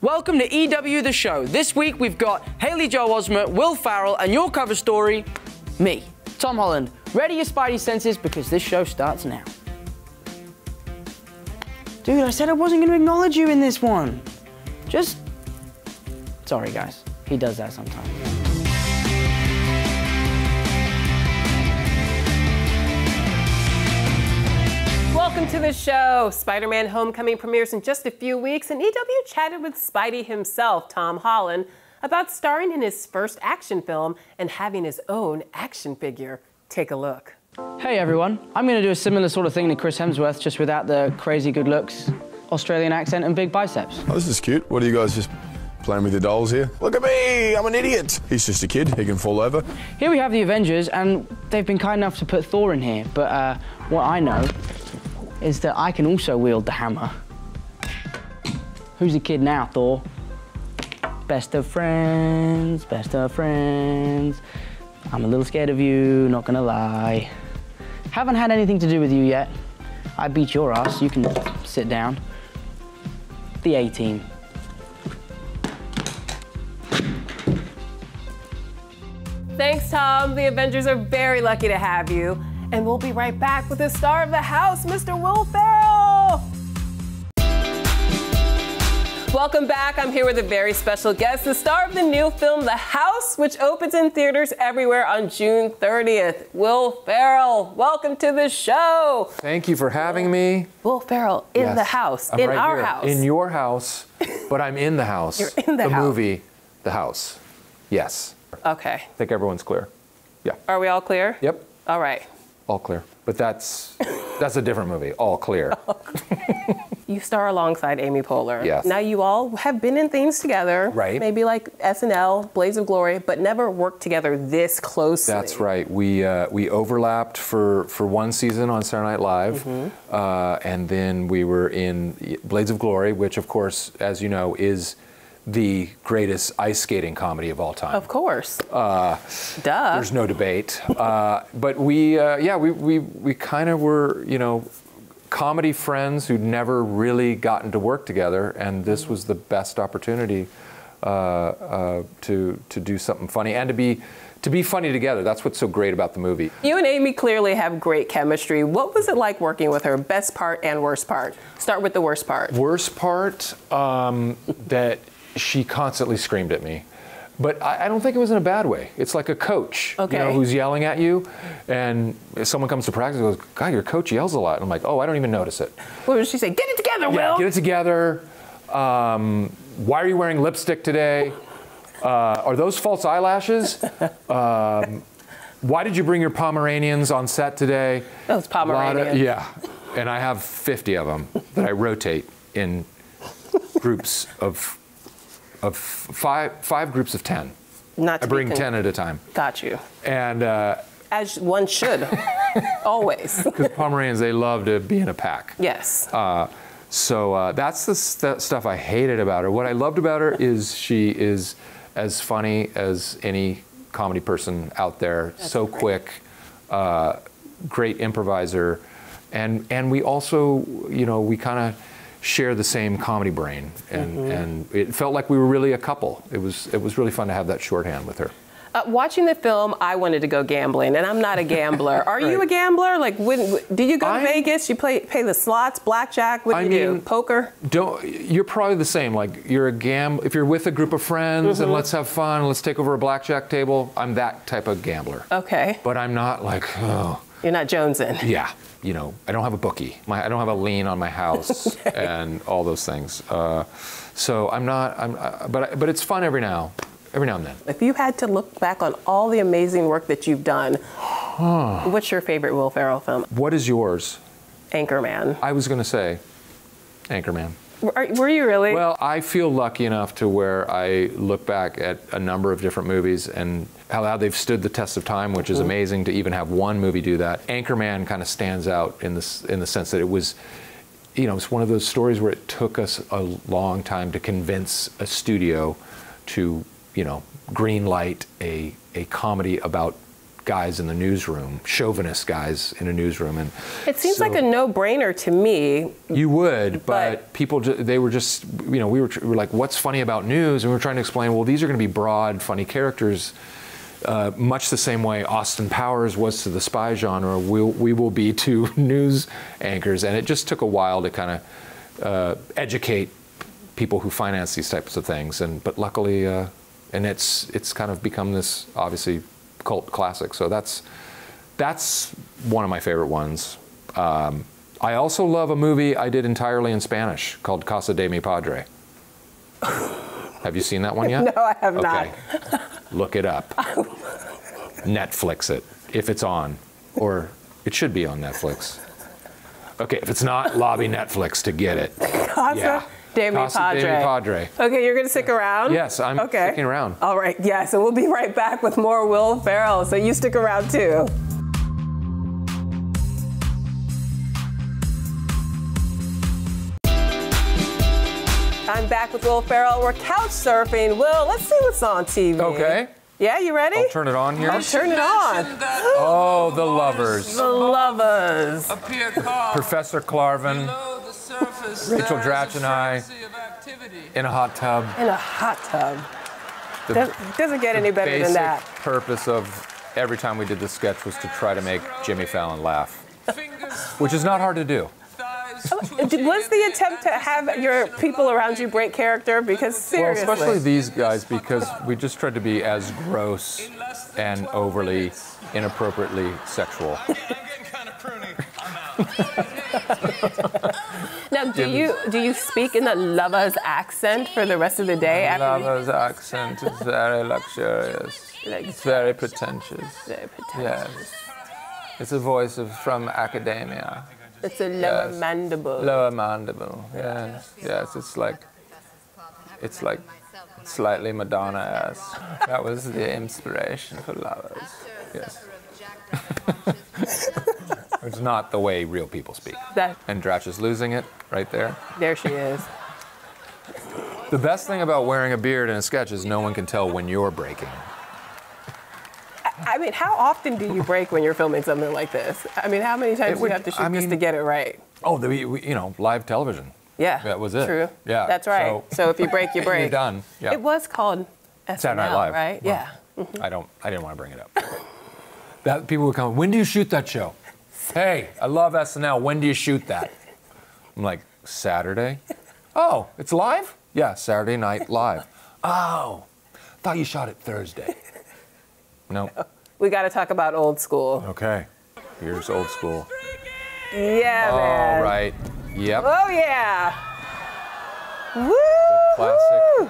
Welcome to EW The Show. This week we've got Haley Joel Osment, Will Ferrell, and your cover story, me, Tom Holland. Ready your spidey senses because this show starts now. Dude, I said I wasn't going to acknowledge you in this one. Just... Sorry, guys. He does that sometimes. Welcome to the show. Spider-Man Homecoming premieres in just a few weeks, and EW chatted with Spidey himself, Tom Holland, about starring in his first action film and having his own action figure. Take a look. Hey everyone, I'm going to do a similar sort of thing to Chris Hemsworth, just without the crazy good looks, Australian accent, and big biceps. Oh, this is cute. What are you guys just playing with your dolls here? Look at me, I'm an idiot. He's just a kid, he can fall over. Here we have the Avengers, and they've been kind enough to put Thor in here, but what I know is that I can also wield the hammer. Who's the kid now, Thor? Best of friends, best of friends. I'm a little scared of you, not gonna lie. Haven't had anything to do with you yet. I beat your ass, you can sit down. The A-Team. Thanks, Tom. The Avengers are very lucky to have you. And we'll be right back with the star of the house, Mr. Will Ferrell. Welcome back. I'm here with a very special guest, the star of the new film, The House, which opens in theaters everywhere on June 30th. Will Ferrell, welcome to the show. Thank you for having me. Will Ferrell in the house, I'm in right our here. house. In your house, but I'm in the house. You're in the house. The movie, The House. Yes. Okay. I think everyone's clear. Yeah. Are we all clear? Yep. All right. All clear. But that's a different movie. All clear. You star alongside Amy Poehler. Yes. Now you all have been in things together. Right. Maybe like SNL, Blades of Glory, but never worked together this closely. That's right. We overlapped for one season on Saturday Night Live, and then we were in Blades of Glory, which of course, as you know, is the greatest ice skating comedy of all time. Of course. Duh. There's no debate. But we kind of were, you know, comedy friends who'd never really gotten to work together, and this was the best opportunity to do something funny and to be funny together. That's what's so great about the movie. You and Amy clearly have great chemistry. What was it like working with her? Best part and worst part. Start with the worst part. Worst part, that she constantly screamed at me. But I don't think it was in a bad way. It's like a coach, okay, you know, who's yelling at you, and if someone comes to practice and goes, God, your coach yells a lot. And I'm like, oh, I don't even notice it. What did she say? Get it together, Will! Yeah, get it together. Why are you wearing lipstick today? Are those false eyelashes? Why did you bring your Pomeranians on set today? Those Pomeranians. Yeah, and I have 50 of them that I rotate in groups of five groups of 10. Not to I bring 10 at a time. Got you. And as one should, always. Because Pomeranians, they love to be in a pack. Yes. So that's the stuff I hated about her. What I loved about her is she is as funny as any comedy person out there. That's so great. Quick, great improviser, and we also, you know, we kind of share the same comedy brain, and it felt like we were really a couple. It was really fun to have that shorthand with her. Watching the film, I wanted to go gambling, and I'm not a gambler. Are you a gambler? Like, do you go to Vegas? You pay the slots, blackjack? What do you do? Poker? You're probably the same. Like, you're a if you're with a group of friends and let's have fun, let's take over a blackjack table. I'm that type of gambler. Okay. But I'm not like, oh. You're not jonesing. Yeah. You know, I don't have a bookie. I don't have a lien on my house and all those things. So I'm not. But it's fun every now and then. If you had to look back on all the amazing work that you've done, what's your favorite Will Ferrell film? What is yours? Anchorman. I was going to say Anchorman. Were you really? Well, I feel lucky enough to where I look back at a number of different movies and how they've stood the test of time, which is amazing to even have one movie do that. Anchorman kind of stands out in the sense that it was, you know, it's one of those stories where it took us a long time to convince a studio to, you know, green light a comedy about guys in the newsroom, chauvinist guys in a newsroom. And it seems like a no-brainer to me. You would, but people, they were just, you know, we were like, what's funny about news? And we were trying to explain, well, these are going to be broad, funny characters, much the same way Austin Powers was to the spy genre. We will be to news anchors. And it just took a while to kind of educate people who finance these types of things. But luckily, and it's kind of become this, obviously, cult classic. So that's one of my favorite ones. I also love a movie I did entirely in Spanish called Casa de mi Padre. Have you seen that one yet? No, I have not. Look it up. Netflix it, if it's on. Or it should be on Netflix. Okay, if it's not, lobby Netflix to get it. Casa de mi Padre. Okay, you're going to stick around? Yes, I'm sticking around. All right, yeah, so we'll be right back with more Will Ferrell, so you stick around too. I'm back with Will Ferrell. We're couch surfing. Will, let's see what's on TV. Okay. Yeah, you ready? I'll turn it on here. I'll turn it on. Oh, The Lovers. The Lovers. Professor Clarvin, Rachel Dratch and I, in a hot tub. In a hot tub. Doesn't get any better than that. The basic purpose of every time we did this sketch was to try to make Jimmy Fallon laugh, which is not hard to do. Was the attempt to have your people around you break character? Because seriously. Well, especially these guys, because we just tried to be as gross and overly, inappropriately sexual. Now, do you speak in the Lover's accent for the rest of the day? Lover's accent is very luxurious. It's very pretentious. Very pretentious. Yes. It's a voice from academia. It's a lower mandible. Lower mandible. Yes. Yes. It's like slightly Madonna-esque. That was the inspiration for Lovers. Yes. It's not the way real people speak. And Dratch is losing it right there. There she is. The best thing about wearing a beard in a sketch is no one can tell when you're breaking. I mean, how often do you break when you're filming something like this? I mean, how many times do you have to shoot just to get it right? Oh, you know, live television. Yeah. That was it. True. Yeah. That's right. So if you break, you break. You're done. Yeah. It was called SNL, Saturday Night Live. right? Well, Yeah. Mm-hmm. I didn't want to bring it up. People would come, when do you shoot that show? Hey, I love SNL. When do you shoot that? I'm like, Saturday? Oh, it's live? Yeah, Saturday Night Live. Oh, thought you shot it Thursday. No. We got to talk about Old School. Okay. Here's Old School. Yeah, man. All right. Yep. Oh, yeah. Woo! Classic.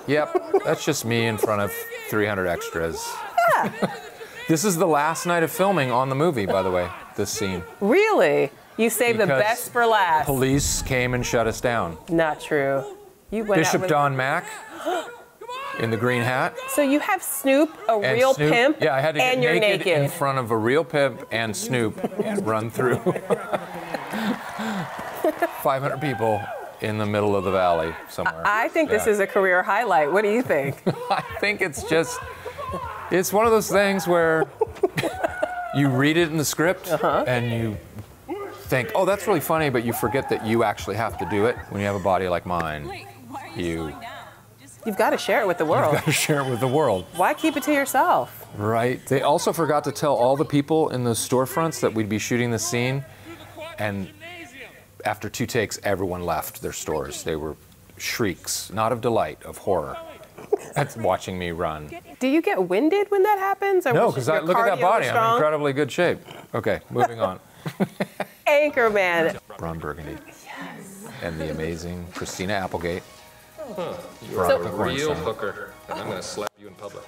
Yep. That's just me in front of 300 extras. Yeah. This is the last night of filming on the movie, by the way, this scene. Really? You saved the best for last. Police came and shut us down. Not true. You went Bishop out with... Don Mack in the green hat. So you have Snoop, a real Snoop, pimp, yeah, I had to and get you're naked naked in front of a real pimp and Snoop and run through 500 people in the middle of the valley somewhere. I think this is a career highlight. What do you think? I think it's one of those things where you read it in the script and you think, oh, that's really funny, but you forget that you actually have to do it. When you have a body like mine, You've got to share it with the world. You've got to share it with the world. Why keep it to yourself? Right. They also forgot to tell all the people in those storefronts that we'd be shooting the scene, and after 2 takes, everyone left their stores. They were shrieks, not of delight, of horror. That's watching me run. Do you get winded when that happens? Or No, because look at that body. I'm in incredibly good shape. Okay, moving on. Anchorman. Ron Burgundy. Yes. And the amazing Christina Applegate. You're a real hooker, and I'm going to slap you in public.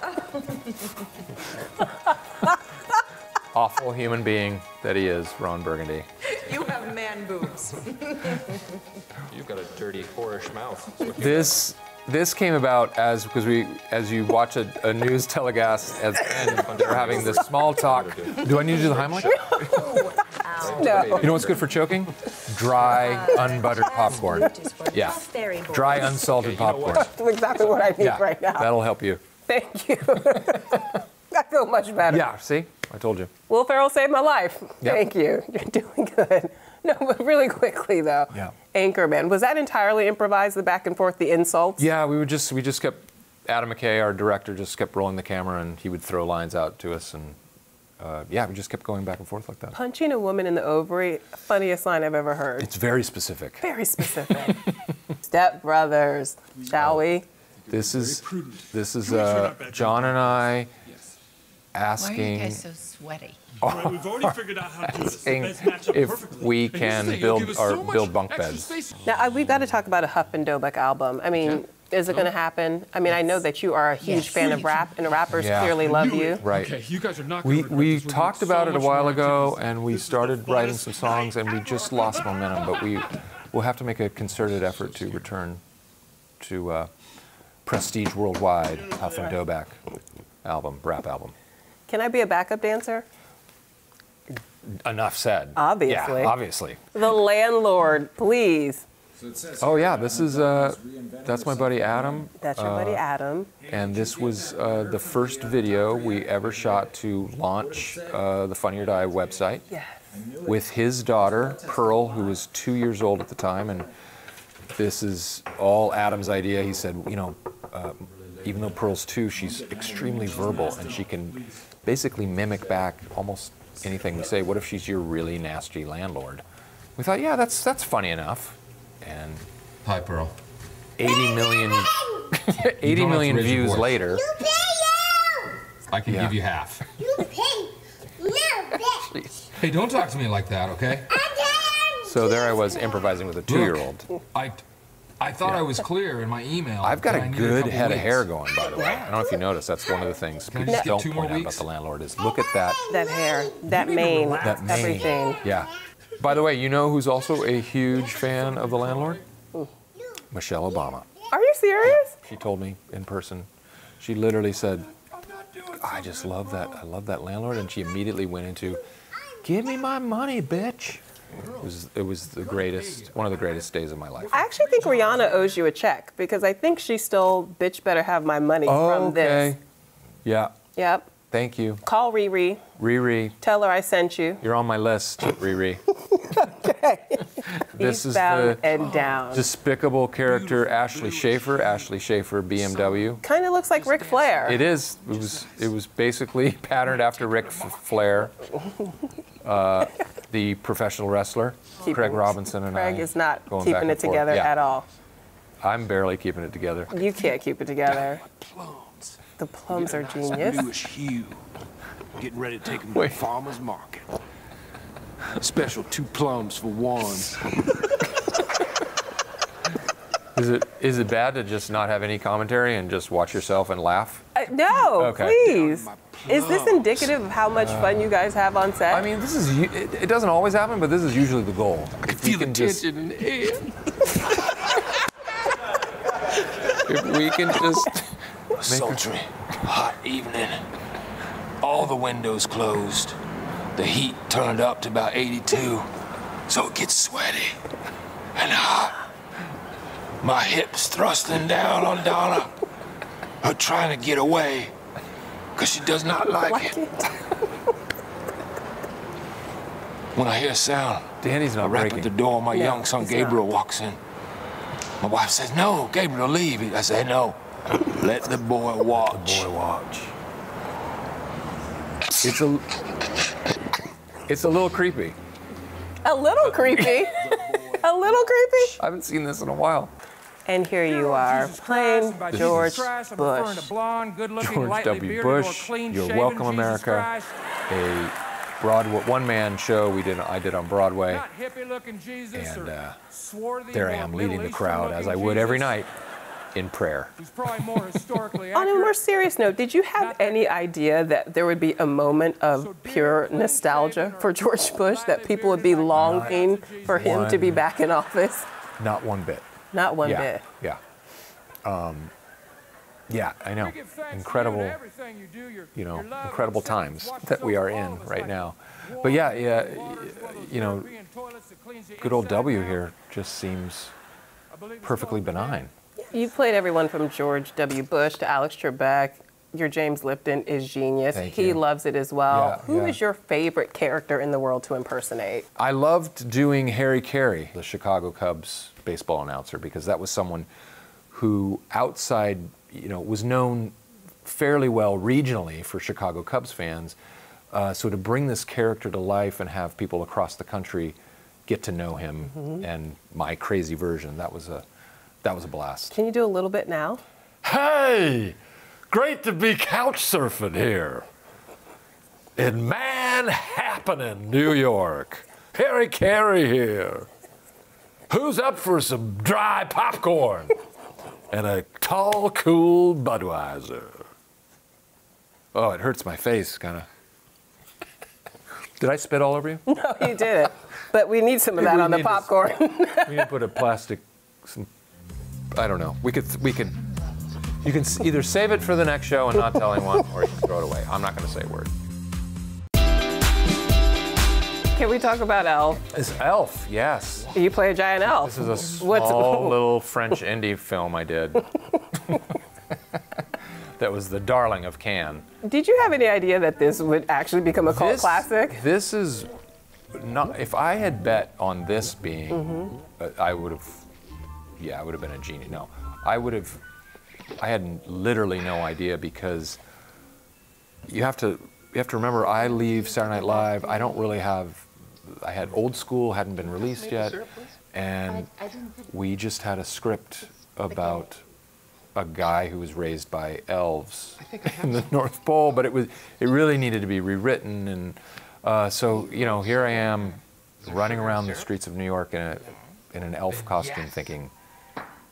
Awful human being that he is, Ron Burgundy. You have man boobs. You've got a dirty, whorish mouth. This came about as you watch a news telecast and they're having this small talk. Do I need to do the Heimlich? No. You know what's good for choking? Dry, unbuttered popcorn. Yeah. Dry, unsalted popcorn. That's exactly what I need right now. That'll help you. Thank you. I feel much better. Yeah, see? I told you. Will Ferrell saved my life. Yep. Thank you. You're doing good. No, but really quickly, though. Yeah. Anchorman. Was that entirely improvised, the back and forth, the insults? Yeah, we just kept, Adam McKay, our director, just kept rolling the camera, and he would throw lines out to us, and yeah, we just kept going back and forth like that. Punching a woman in the ovary, funniest line I've ever heard. It's very specific. Very specific. Step Brothers, shall we? This is John and I asking. Why are you guys so sweaty? Right, we've already figured out how to do this. The beds match up if perfectly. we can build bunk beds. Now, we've got to talk about a Huff and Dobuck album. I mean, is it going to happen? I mean, I know that you are a huge fan of rap, and rappers clearly love you. Right. Okay, you guys are not We talked about it a while ago, and we started writing some songs, and we just lost momentum. But we'll have to make a concerted effort to return to prestige worldwide Huff and Dobuck album, rap album. Can I be a backup dancer? Enough said. Obviously. Yeah, obviously. The Landlord, please. Oh yeah, this is that's my buddy Adam. That's your buddy Adam. And this was the first video we ever shot to launch the Funny or Die website. Yes. With his daughter, Pearl, who was 2 years old at the time. And this is all Adam's idea. He said, you know, even though Pearl's 2, she's extremely verbal, and she can basically mimic back almost anything we say. What if she's your really nasty landlord? We thought, yeah, that's funny enough. And Hi, Pearl. 80 million views later. I can give you half. Hey, don't talk to me like that, okay? So there I was improvising with a 2-year-old. I thought I was clear in my email. I've got but a I need good couple head of weeks. hair going, by the way. I don't know if you noticed. That's one of the things Can I people just get don't 2 more point out about weeks? the landlord is look at that. That hair, that mane, That mane. everything. Yeah. By the way, you know who's also a huge fan of the landlord? Michelle Obama. Are you serious? She told me in person. She literally said, I just love that. I love that landlord. And she immediately went into, give me my money, bitch. It was the greatest, one of the greatest days of my life. I actually think Rihanna owes you a check because I think she stole "Bitch Better Have My Money" from this. Yeah. Yep. Thank you. Call Riri. Riri, Tell her I sent you. you're on my list, Riri. Okay. This is Eastbound the and down. despicable character Ashley Schaefer. Ashley Schaefer, BMW. Kind of looks like Ric Flair. It is. It was basically patterned after Ric Flair, the professional wrestler. Craig Robinson and I. Craig is not going back keeping and it forth. together Yeah. at all. I'm barely keeping it together. You can't keep it together. Plums. The plums are genius. Bluish hue. Getting ready to take them to the farmer's market. Special 2 plums for 1. Is it bad to just not have any commentary and just watch yourself and laugh? No, Okay. please. Is this indicative of how much fun you guys have on set? I mean, this is it doesn't always happen, but this is usually the goal. I can feel the tension in the air. If we can just A sultry, hot evening. All the windows closed. The heat turned up to about 82, so it gets sweaty and hot. My hips thrusting down on Donna. Her trying to get away, because she does not like it. When I hear a sound, Danny's I not rap breaking. at the door. My young son he's Gabriel not. walks in. My wife says, "No, Gabriel, leave." I say, "No, let the boy watch." Boy, watch. It's a little creepy. A little creepy. A little creepy. I haven't seen this in a while. And here you are, playing George Bush. George W. Bush, You're Welcome America, a Broadway one-man show I did on Broadway, and there I am leading the crowd as I would every night in prayer. On a more serious note, did you have any idea that there would be a moment of pure nostalgia for George Bush, that people would be longing for him to be back in office? Not one bit. Not one Yeah, bit. yeah. Yeah, I know. Incredible, incredible times that we are in right now. But yeah, good old W here just seems perfectly benign. You played everyone from George W. Bush to Alex Trebek, your James Lipton is genius. Thank He you. loves it as well. Yeah, Who yeah. is your favorite character in the world to impersonate? I loved doing Harry Carey, the Chicago Cubs baseball announcer, because that was someone who outside, was known fairly well regionally for Chicago Cubs fans. So to bring this character to life and have people across the country get to know him and my crazy version, that was a blast. Can you do a little bit now? Hey, great to be couch surfing here in Manhattan, New York. Harry Carey here. Who's up for some dry popcorn and a tall, cool Budweiser? Oh, it hurts my face, kind of. Did I spit all over you? No, you didn't. But we need some of that on the popcorn. We need to put a plastic. I don't know. You can either save it for the next show and not tell anyone, or you can throw it away. I'm not going to say a word. Can we talk about Elf? It's Elf, yes. You play a giant elf. This is a small little French indie film I did. That was the darling of Cannes. Did you have any idea that this would actually become a cult classic? This is not. If I had bet on this being, I would have. Yeah, I would have been a genius. No, I would have. I had literally no idea, because you have to remember, I leave Saturday Night Live. I don't really have. I had Old School, hadn't been released yet, and we just had a script about a guy who was raised by elves in the North Pole, but it really needed to be rewritten, and so here I am running around the streets of New York in an elf costume, thinking.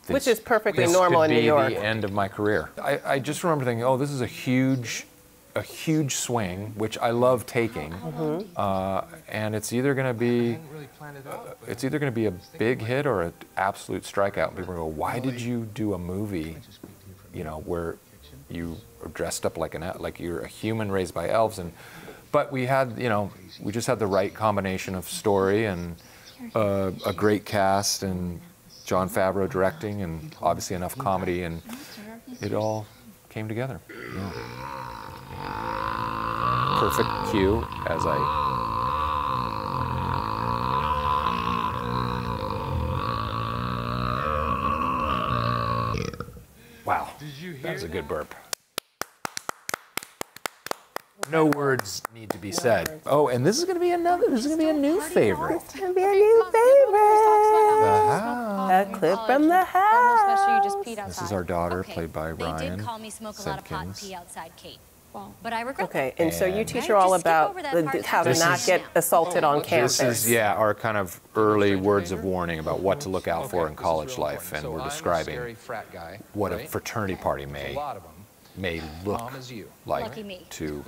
Which is perfectly normal in New York. This could be the end of my career. I just remember thinking, oh, this is a huge swing, which I love taking, and it's either going to be a big hit or an absolute strikeout. People go, why did you do a movie, where you are dressed up like you're a human raised by elves? But we had, we just had the right combination of story and a great cast and Jon Favreau directing, and obviously enough comedy, and it all came together. Yeah. Perfect cue as I. Wow, that was a good burp. No words need to be said. Oh, and this is going to be a new favorite. It's going to be a new favorite. A clip from the house. This is our daughter, played by Ryan. They did call me smoke a lot of pot and pee outside, Kate. But I regret Okay, and so you teach her all about how to not get assaulted on campus. This is, our kind of early words of warning about what to look out for in college life, and we're describing what a fraternity party may look like to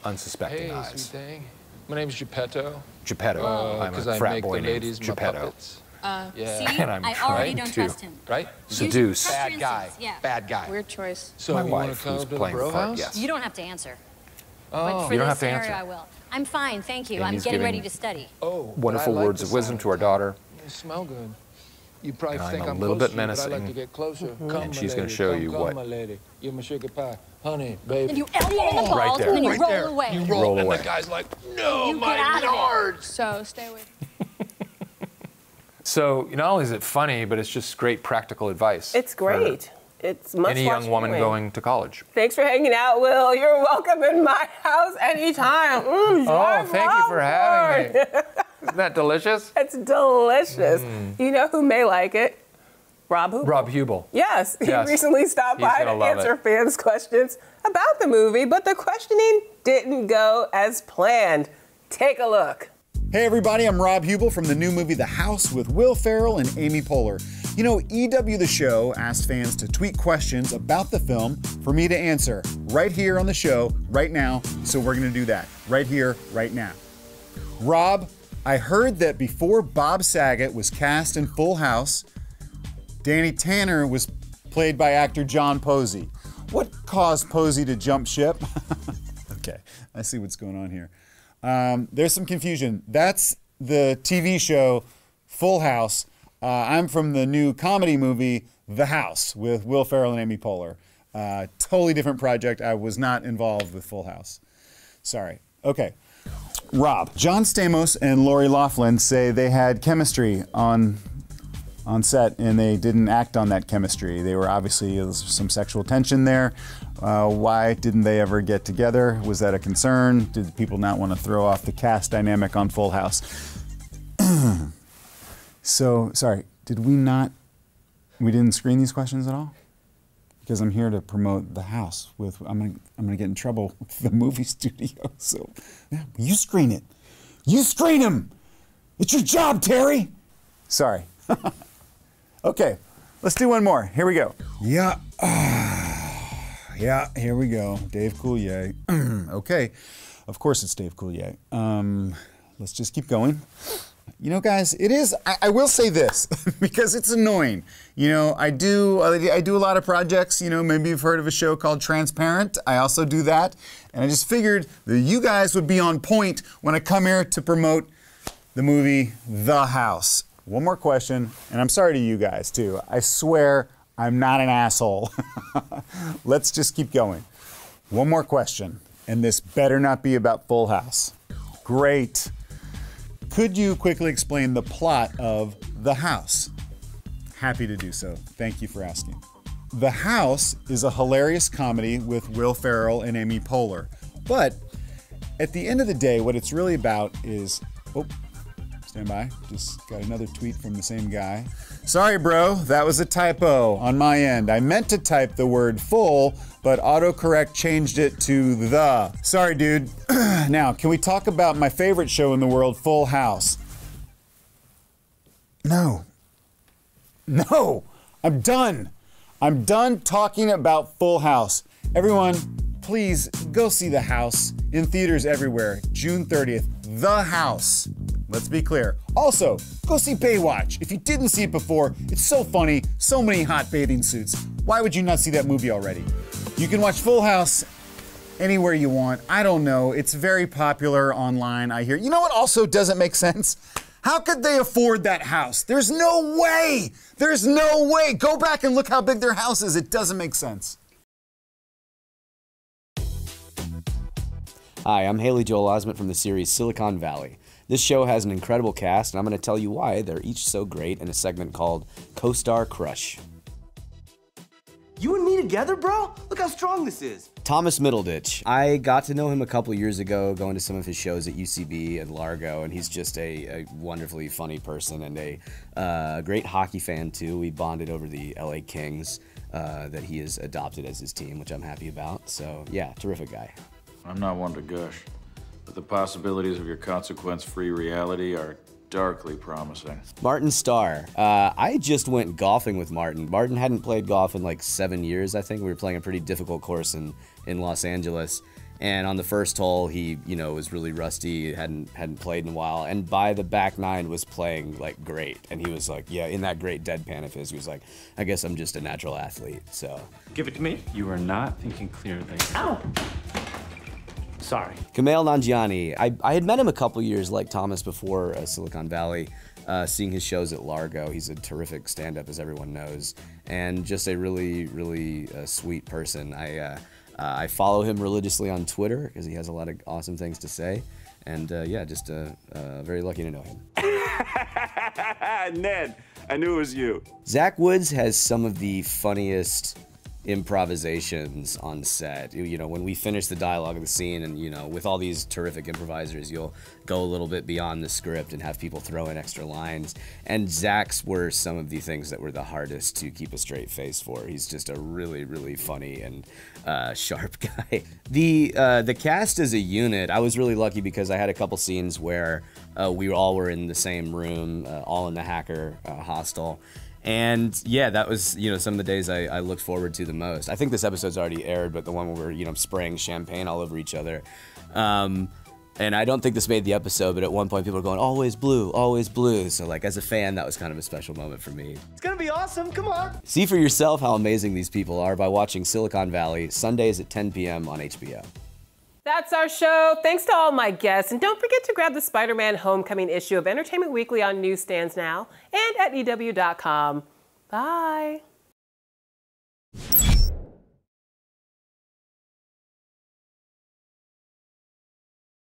unsuspecting eyes. Sweet thing. My name's Geppetto. Geppetto. I'm a frat boy named Geppetto. See, And I'm I already trying don't to trust him. Right? Seduce. Bad guy. Yeah. Bad guy. Weird choice. So My you wanna wife, come who's to the playing the bro part, house? yes. You don't have to answer. Oh. But for You don't this have to scenario, answer. I will. I'm fine, thank you. I'm Amy's getting ready giving- to study. Oh. Wonderful but I like words the of wisdom sound. to our daughter. You smell good. You probably And I'm think a I'm little close bit to you, but I like menacing. to get closer. Come, And my she's gonna lady. show Come, you come, what- my lady. Give me sugar pie. Honey, baby. And you elbow on the balls, Right there. and then you Right roll there. away. You Roll roll, and away. the guy's like, no, You my get out of it. lord. So stay away. So not only is it funny, but it's just great practical advice. It's great. It's much Any young woman going to college. Thanks for hanging out, Will. You're welcome in my house anytime. Oh, thank you for having me. Isn't that delicious? It's delicious. You know who may like it? Rob Huebel. Rob Huebel. Yes, he Yes. recently stopped He's by to gonna love answer it. fans' questions about the movie, but the questioning didn't go as planned. Take a look. Hey everybody, I'm Rob Huebel from the new movie The House with Will Ferrell and Amy Poehler. You know, EW The Show asked fans to tweet questions about the film for me to answer right here on the show, right now, so we're gonna do that, right here, right now. Rob, I heard that before Bob Saget was cast in Full House, Danny Tanner was played by actor John Posey. What caused Posey to jump ship? Okay, I see what's going on here. There's some confusion. That's the TV show Full House. I'm from the new comedy movie The House with Will Ferrell and Amy Poehler. Totally different project. I was not involved with Full House. Sorry. Okay. Rob, John Stamos and Lori Loughlin say they had chemistry on set and they didn't act on that chemistry. There was some sexual tension there. Why didn't they ever get together? Was that a concern? Did people not want to throw off the cast dynamic on Full House? So, sorry, we didn't screen these questions at all? Because I'm here to promote The House I'm gonna get in trouble with the movie studio. So, yeah, you screen it. You screen him. It's your job, Terry. Sorry. Okay, let's do one more. Here we go. Yeah. Yeah, here we go. Dave Coulier. Okay, of course it's Dave Coulier. Let's just keep going. You know, guys, it is, I will say this, because it's annoying. You know, I do a lot of projects. You know, maybe you've heard of a show called Transparent. I also do that. And I just figured that you guys would be on point when I come here to promote the movie The House. One more question, and I'm sorry to you guys, too. I swear I'm not an asshole. Let's just keep going. One more question, and this better not be about Full House. Great. Could you quickly explain the plot of The House? Happy to do so. Thank you for asking. The House is a hilarious comedy with Will Ferrell and Amy Poehler. But at the end of the day, what it's really about is... Oh, stand by. Just got another tweet from the same guy. Sorry, bro. That was a typo on my end. I meant to type the word full, but autocorrect changed it to the. Sorry, dude. Now, can we talk about my favorite show in the world, Full House? No. No. I'm done. I'm done talking about Full House. Everyone, please go see The House in theaters everywhere, June 30th. The House. Let's be clear. Also, go see Baywatch. If you didn't see it before, it's so funny, so many hot bathing suits. Why would you not see that movie already? You can watch Full House anywhere you want. I don't know. It's very popular online, I hear. You know what also doesn't make sense? How could they afford that house? There's no way. There's no way. Go back and look how big their house is. It doesn't make sense. Hi, I'm Haley Joel Osment from the series Silicon Valley. This show has an incredible cast, and I'm going to tell you why they're each so great in a segment called Co-Star Crush. You and me together, bro? Look how strong this is. Thomas Middleditch. I got to know him a couple years ago going to some of his shows at UCB and Largo, and he's just a wonderfully funny person and a great hockey fan, too. We bonded over the LA Kings that he has adopted as his team, which I'm happy about. So, yeah, terrific guy. I'm not one to gush, but the possibilities of your consequence-free reality are darkly promising. Martin Starr. I just went golfing with Martin. Martin hadn't played golf in like 7 years, I think. We were playing a pretty difficult course in Los Angeles. And on the first hole, he, was really rusty, hadn't played in a while. And by the back nine was playing like great. And he was like, yeah, in that great deadpan of his, he was like, I guess I'm just a natural athlete, so. Give it to me. You are not thinking clearly. Ow! Sorry. Kumail Nanjiani. I had met him a couple years like Thomas before Silicon Valley, seeing his shows at Largo. He's a terrific stand-up, as everyone knows, and just a really, really sweet person. I follow him religiously on Twitter because he has a lot of awesome things to say, and yeah, just very lucky to know him. Ned, I knew it was you. Zach Woods has some of the funniest improvisations on set. When we finish the dialogue of the scene and, with all these terrific improvisers, you'll go a little bit beyond the script and have people throw in extra lines. And Zach's were some of the things that were the hardest to keep a straight face for. He's just a really, really funny and sharp guy. The cast as a unit, I was really lucky because I had a couple scenes where we all were in the same room, all in the hacker hostel. And yeah, that was, some of the days I looked forward to the most. I think this episode's already aired, but the one where we're, spraying champagne all over each other. And I don't think this made the episode, but at one point people were going, always blue, always blue. So like as a fan, that was kind of a special moment for me. It's gonna be awesome, come on. See for yourself how amazing these people are by watching Silicon Valley, Sundays at 10 p.m. on HBO. That's our show. Thanks to all my guests. And don't forget to grab the Spider-Man Homecoming issue of Entertainment Weekly on newsstands now and at EW.com. Bye.